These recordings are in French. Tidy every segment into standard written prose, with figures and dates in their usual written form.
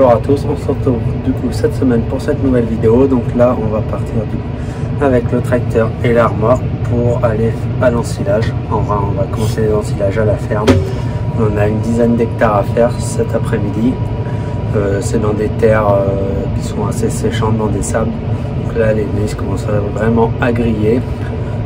Bonjour à tous, on se retrouve du coup cette semaine pour cette nouvelle vidéo. Donc là on va partir du coup avec le tracteur et la remorque pour aller à l'ensilage. Enfin on va commencer l'ensilage à la ferme. On a une dizaine d'hectares à faire cet après-midi. C'est dans des terres qui sont assez séchantes, dans des sables. Donc là les maïs commencent vraiment à griller.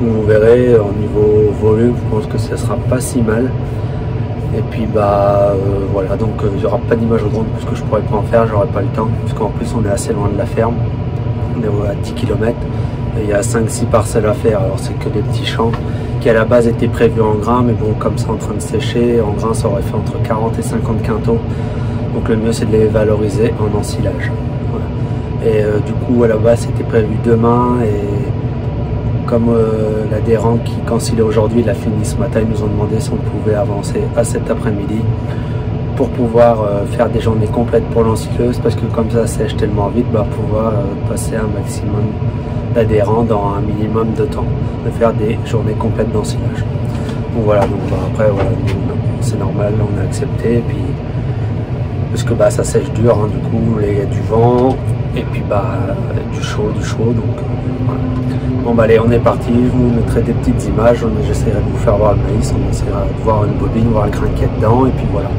Vous verrez au niveau volume, je pense que ça sera pas si mal. Et puis voilà, donc il n'y aura pas d'image au drone parce que je pourrais pas en faire, j'aurai pas le temps, parce qu'en plus on est assez loin de la ferme, on est à 10 km et il y a 5-6 parcelles à faire. Alors c'est que des petits champs qui à la base étaient prévus en grains, mais bon, comme c'est en train de sécher, en grains ça aurait fait entre 40 et 50 quintaux, donc le mieux c'est de les valoriser en ensilage. Voilà. Et du coup à la base c'était prévu demain, et comme l'adhérent qui, quand il est aujourd'hui, il a fini ce matin, ils nous ont demandé si on pouvait avancer à cet après-midi pour pouvoir faire des journées complètes pour l'ensileuse, parce que comme ça sèche tellement vite, pouvoir passer un maximum d'adhérents dans un minimum de temps, de faire des journées complètes d'ensilage. Donc voilà, donc après voilà, c'est normal, on a accepté, et puis parce que ça sèche dur, hein, du coup il y a du vent et puis du chaud, donc voilà. Bon allez, on est parti, je vous mettrai des petites images, j'essaierai de vous faire voir le maïs, on essaiera de voir une bobine, voir un grain qui est dedans, et puis voilà.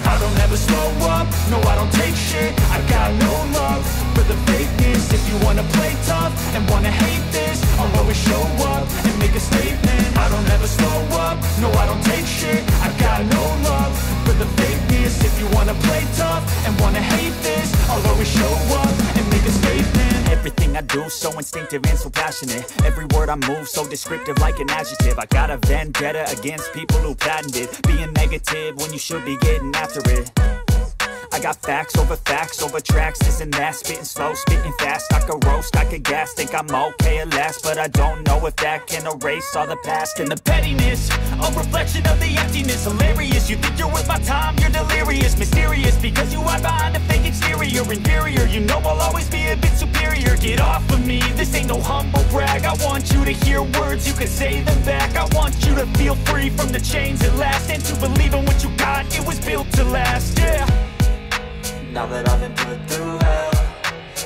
I don't ever slow up, no I don't take shit. I got no love for the fakeness. If you wanna play tough and wanna hate this, I'll always show up and make a statement. I don't ever slow up, no I don't take shit. I got no love for the fakeness. If you wanna play tough and wanna hate this, I'll always show up and make a statement. Everything I do so instinctive and so passionate. Every word I move so descriptive like an adjective. I got a vendetta against people who patented being negative when you should be getting after it. I got facts over tracks, this and that. Spitting slow, spitting fast. I could roast, I could gas. Think I'm okay at last, but I don't know if that can erase all the past. And the pettiness, a reflection of the emptiness. Hilarious, you think you're worth my time, you're delirious. Mysterious, because you hide behind a fake exterior. Inferior, you know I'll always be a bit superior. Get off of me, this ain't no humble brag. I want you to hear words, you can say them back. I want you to feel free from the chains at last, and to believe in what you got, it was built to last, yeah. Now that I've been put through hell,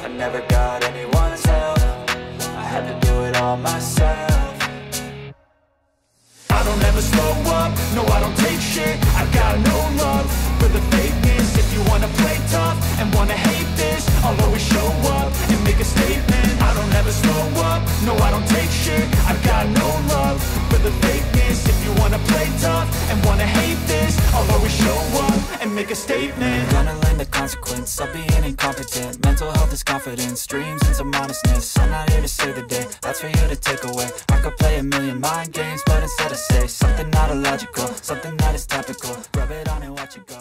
I never got anyone's help. I had to do it all myself. I don't ever slow up, no I don't take shit. I got no love for the fakeness. If you wanna play tough and wanna hate this, I'll always show up and make a statement. I don't ever slow up, no I don't take shit. I got no love for the fakeness. If you wanna play tough and wanna hate this, I'll always show up and make a statement. Gonna learn the consequence of being incompetent. Mental health is confidence, dreams and some honestness. I'm not here to save the day, that's for you to take away. I could play a million mind games, but instead I say something not illogical, something that is topical. Rub it on and watch it go.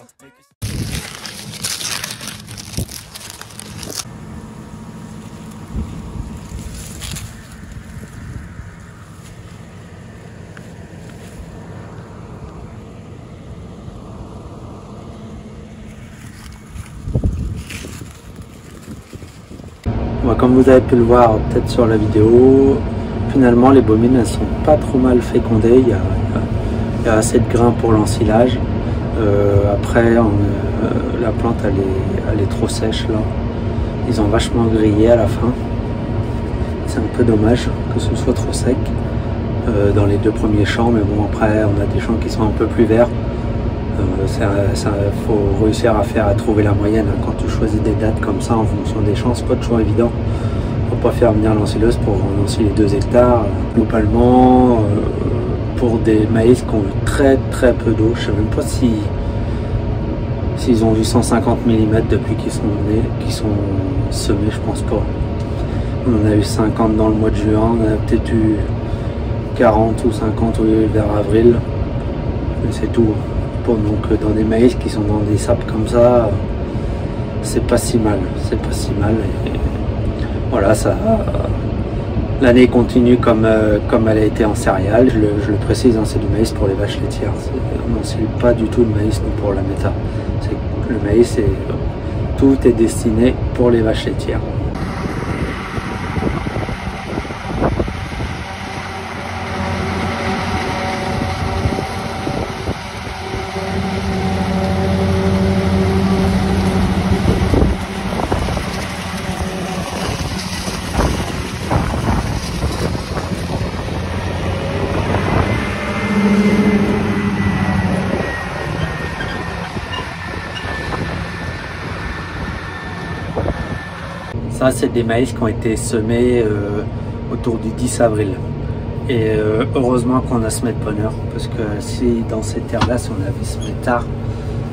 Comme vous avez pu le voir peut-être sur la vidéo, finalement les bobines elles sont pas trop mal fécondées, il y a assez de grains pour l'ensilage. Après la plante elle est trop sèche là, ils ont vachement grillé à la fin, c'est un peu dommage que ce soit trop sec dans les deux premiers champs, mais bon après on a des champs qui sont un peu plus verts. Faut réussir à trouver la moyenne quand tu choisis des dates comme ça en fonction des champs, c'est pas toujours évident. Faut pas faire venir l'ensileuse pour ensiler 2 hectares. Globalement, pour des maïs qui ont eu très peu d'eau, je sais même pas s'ils ont eu 150 mm depuis qu'ils sont nés, qu'ils sont semés, je pense pas. On en a eu 50 dans le mois de juin, on a peut-être eu 40 ou 50 vers avril, mais c'est tout. Donc dans des maïs qui sont dans des sables comme ça, c'est pas si mal, et voilà, ça l'année continue comme elle a été en céréales. Je le précise, hein, c'est du maïs pour les vaches laitières, on n'ensile pas du tout de maïs nous, pour la méta. Le maïs, tout est destiné pour les vaches laitières. Ça, c'est des maïs qui ont été semés autour du 10 avril. Et heureusement qu'on a semé de bonne heure, parce que si dans ces terres-là, si on avait semé tard,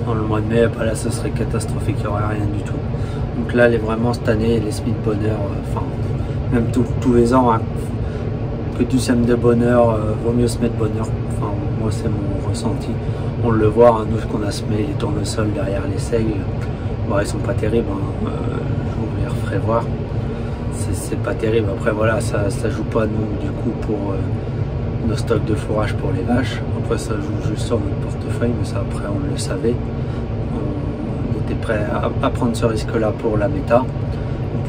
dans le mois de mai, bah là, ce serait catastrophique, il n'y aurait rien du tout. Donc là, vraiment cette année, les semis de bonne heure, enfin, même tous les ans, hein, que tu sèmes de bonne heure, vaut mieux semer de bonne heure. Enfin, moi, c'est mon ressenti. On le voit, hein, nous, qu'on a semé les tournesols derrière les seigles, bon, ils sont pas terribles, hein, je vous les referai voir. C'est pas terrible. Après voilà, ça joue pas nous du coup pour nos stocks de fourrage pour les vaches. Après ça joue juste sur notre portefeuille, mais ça après on le savait. On était prêt à prendre ce risque-là pour la méta.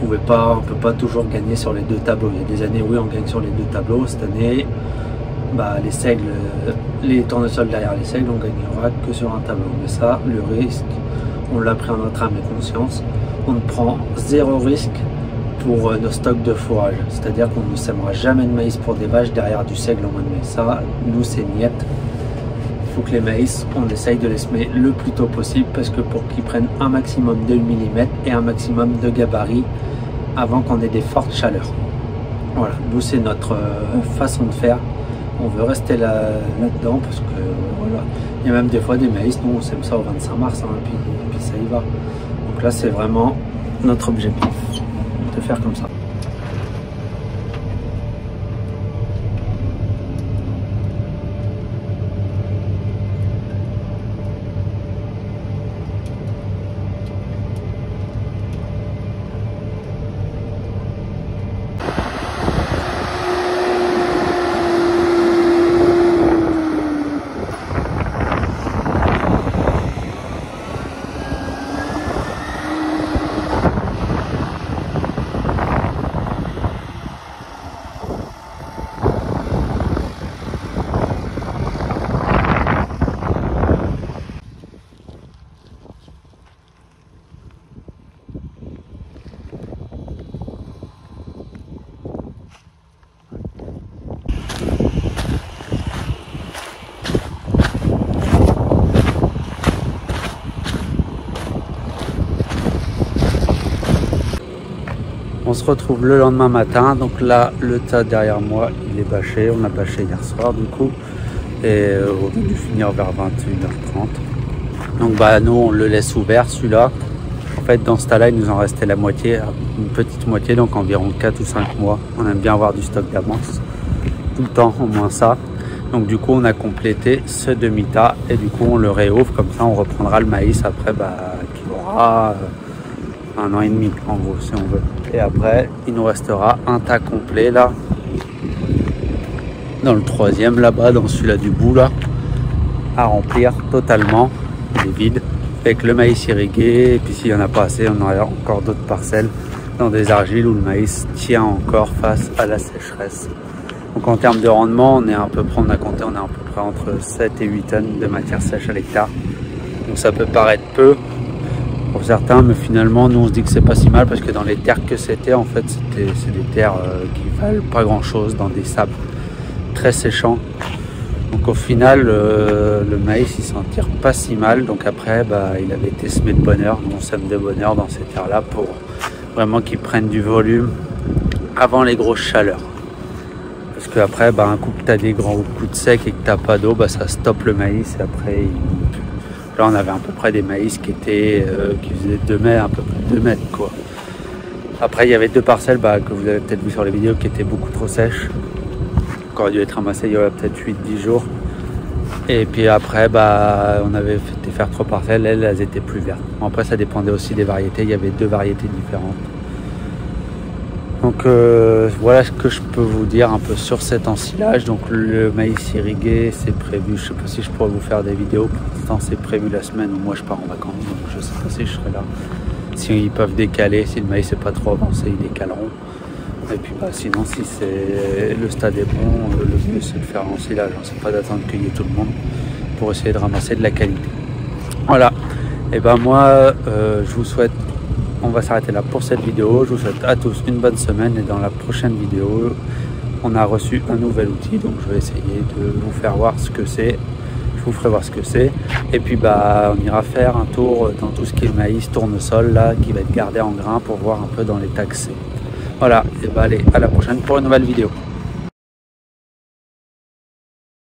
On peut pas toujours gagner sur les deux tableaux. Il y a des années oui on gagne sur les deux tableaux. Cette année, bah, les seigles, les tournesols derrière les seigles, on gagnera que sur un tableau. Mais ça, le risque, on l'a pris en notre âme et conscience. On ne prend zéro risque pour nos stocks de fourrage, c'est-à-dire qu'on ne sèmera jamais de maïs pour des vaches derrière du seigle au mois de mai. Ça, nous, c'est niet. Il faut que les maïs, on essaye de les semer le plus tôt possible, parce que pour qu'ils prennent un maximum de mm et un maximum de gabarit avant qu'on ait des fortes chaleurs. Voilà, nous, c'est notre façon de faire. On veut rester là-dedans, parce que voilà, il y a même des fois des maïs, nous, on sème ça au 25 mars, hein, et puis ça y va. Donc là, c'est vraiment notre objectif. De faire comme ça. On se retrouve le lendemain matin, donc là le tas derrière moi il est bâché, on a bâché hier soir du coup, et on a dû finir vers 21h30. Donc bah nous on le laisse ouvert celui-là. En fait dans ce tas là il nous en restait la moitié, une petite moitié, donc environ 4 ou 5 mois. On aime bien avoir du stock d'avance, tout le temps au moins ça. Donc du coup on a complété ce demi-tas et du coup on le réouvre, comme ça on reprendra le maïs après qui aura 1 an et demi en gros si on veut. Et après il nous restera un tas complet là, dans le troisième là-bas, dans celui-là du bout là, à remplir totalement, il est vide, avec le maïs irrigué. Et puis s'il n'y en a pas assez, on aura encore d'autres parcelles dans des argiles où le maïs tient encore face à la sécheresse. Donc en termes de rendement, on a à peu près entre 7 et 8 tonnes de matière sèche à l'hectare. Donc ça peut paraître peu pour certains, mais finalement nous on se dit que c'est pas si mal, parce que dans les terres que c'était, en fait c'est des terres qui valent pas grand chose, dans des sables très séchants. Donc au final le maïs il s'en tire pas si mal. Donc après il avait été semé de bonne heure, nous on sème de bonne heure dans ces terres là pour vraiment qu'ils prennent du volume avant les grosses chaleurs. Parce que après un coup que tu as des grands coups de sec et que tu n'as pas d'eau, ça stoppe le maïs. Et après là on avait à peu près des maïs qui faisaient 2 mètres, un peu plus de 2 mètres quoi. Après il y avait 2 parcelles que vous avez peut-être vu sur les vidéos qui étaient beaucoup trop sèches, qui auraient dû être ramassées il y a peut-être 8-10 jours. Et puis après on avait fait faire 3 parcelles, elles étaient plus vertes. Bon, après ça dépendait aussi des variétés, il y avait 2 variétés différentes. Donc voilà ce que je peux vous dire un peu sur cet ensilage. Donc le maïs irrigué c'est prévu, je sais pas si je pourrais vous faire des vidéos, pour l'instant c'est prévu la semaine où moi je pars en vacances, donc je sais pas si je serai là. Si ils peuvent décaler, si le maïs n'est pas trop avancé, ils décaleront. Et puis sinon si le stade est bon, le mieux c'est de faire un ensilage, c'est pas d'attendre qu'il y ait tout le monde pour essayer de ramasser de la qualité. Voilà, et moi je vous souhaite, on va s'arrêter là pour cette vidéo. Je vous souhaite à tous une bonne semaine, et dans la prochaine vidéo on a reçu un nouvel outil, donc je vais essayer de vous faire voir ce que c'est. Je vous ferai voir ce que c'est. Et puis bah on ira faire un tour dans tout ce qui est maïs, tournesol là, qui va être gardé en grain pour voir un peu dans l'état que c'est. Voilà, et bah allez, à la prochaine pour une nouvelle vidéo.